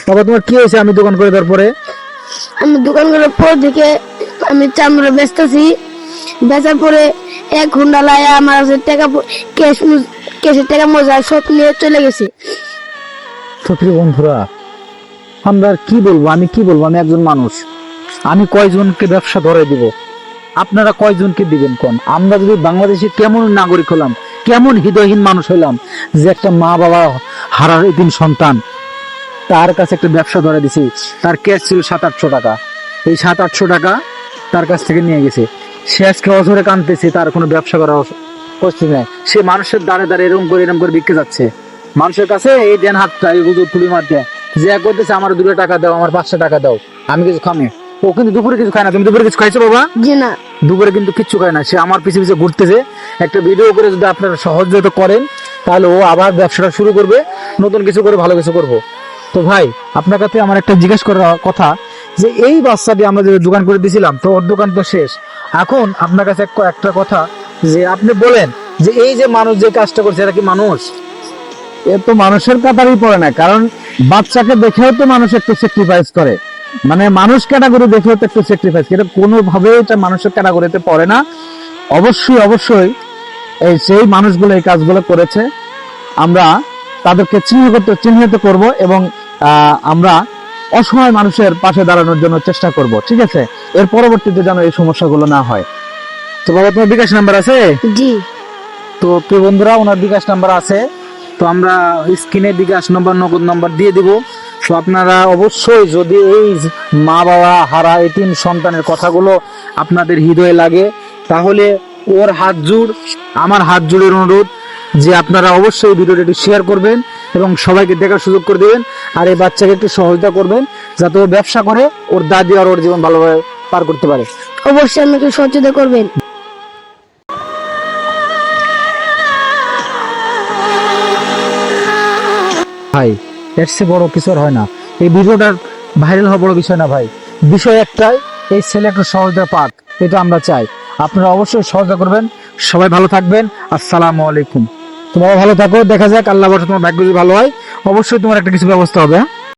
বাবা তোমার কি হয়েছে? আমি দোকান করে দেওয়ার পরে আমি দোকান করার পর থেকে আমি চামড়া বেচতেছি, বেচার পরে 1 ঘন্টা লায়া আমার কাছে টাকা ক্যাশের টাকা মজা সব নিয়ে চলে গেছে। তো প্রিয় বন্ধুরা, আমরা আর কি বলবো, আমি কি বলবো, আমি একজন মানুষ, আমি কয়জনকে ব্যবসা ধরে দিব? আপনারা কয়জনকে দিবেন কোন? আমরা যদি বাংলাদেশে কেমন নাগরিক হলাম, কেমন হৃদয়হীন মানুষ হলাম যে একটা মা বাবা হারার এতিম সন্তান, তার কাছে একটা ব্যবসা ধরে দিছি। তার ক্যাশ ছিল 700-800 টাকা, এই 700-800 টাকা তার কাছ থেকে নিয়ে গেছে। সে আজকে অঝরে কাঁদতেছে, তার কোনো ব্যবসা করার পরিস্থিতি নাই। সে মানুষের দ্বারে দ্বারে এরকম করে বিক্রি যাচ্ছে মানুষের কাছে। এই দেন হাতটা এই গুজব তুলি মারতে যে করতেছে, আমার 2 টাকা দাও, আমার 500 টাকা দাও, আমি কিছু খামে। ও কিন্তু দুপুরে কিছু খায় না। তুমি দুপুরে কিছু খাইছো বাবা? জি না। দুপুরে কিন্তু কিচ্ছু খায় না। সে আমার পিছে পিছে ঘুরতেছে। একটা ভিডিও করে যদি আপনারা সহযোগিতা করেন, তাহলে ও আবার ব্যবসাটা শুরু করবে, নতুন কিছু করে ভালো কিছু করবো। তো ভাই, আপনার কাছে আমার একটা জিজ্ঞেস করার কথা, যে এই বাচ্চাটি আমরা যে দোকান করে দিয়েছিলাম, তো ওর দোকান তো শেষ। এখন আপনার কাছে একটা কথা, যে আপনি বলেন যে এই যে মানুষ যে কাজটা করছে, এটা কি মানুষ? এ তো মানুষের কাতারই পড়ে না, কারণ বাচ্চাকে দেখেও তো মানুষ একটু স্যাক্রিফাইস করে, মানে মানুষ ক্যাটাগরি দেখেও তো একটু স্যাক্রিফাইস, এটা কোনোভাবেই এটা মানুষের ক্যাটাগরিতে পড়ে না। অবশ্যই অবশ্যই এই সেই মানুষগুলো এই কাজগুলো করেছে, আমরা তাদেরকে চিহ্নিত করব এবং আমরা অসহায় মানুষের পাশে দাঁড়ানোর জন্য চেষ্টা করব, ঠিক আছে? এর পরবর্তীতে যেন এই সমস্যাগুলো না হয়। তো বাবা, তোমার বিকাশ নাম্বার আছে? জি। তো প্রিয় বন্ধুরা, ওনার বিকাশ নাম্বার আছে, তো আমরা স্ক্রিনে বিকাশ নাম্বার, নগদ নাম্বার দিয়ে দিব। তো আপনারা অবশ্যই, যদি এই মা বাবা হারা এতিম সন্তানের কথাগুলো আপনাদের হৃদয়ে লাগে, তাহলে ওর হাত জোড়, আমার হাত জোড়ের অনুরোধ যে আপনারা অবশ্যই ভিডিওটি একটু শেয়ার করবেন এবং সবাইকে দেখার সুযোগ করে দেবেন। আর এই বাচ্চাকে একটু সহযোগিতা করবেন, যাতে ও ব্যবসা করে ওর দাদি আর ওর জীবন ভালোভাবে পার করতে পারে। অবশ্যই আমাকে সচেতন করবেন। ভাই, এর চেয়ে বড় কিছু আর হয় না। এই ভিডিওটার ভাইরাল হওয়া বড় বিষয় না ভাই, বিষয় একটাই, এই ছেলে একটা সহযোগিতা পাক, এটা আমরা চাই। আপনারা অবশ্যই সহযোগিতা করবেন। সবাই ভালো থাকবেন। আসসালামু আলাইকুম। তোমরা ভালো থাকো, দেখা যাক, আল্লাহ বর্ষে তোমার ভাগ্য যদি ভালো হয়, অবশ্যই তোমার একটা কিছু ব্যবস্থা হবে।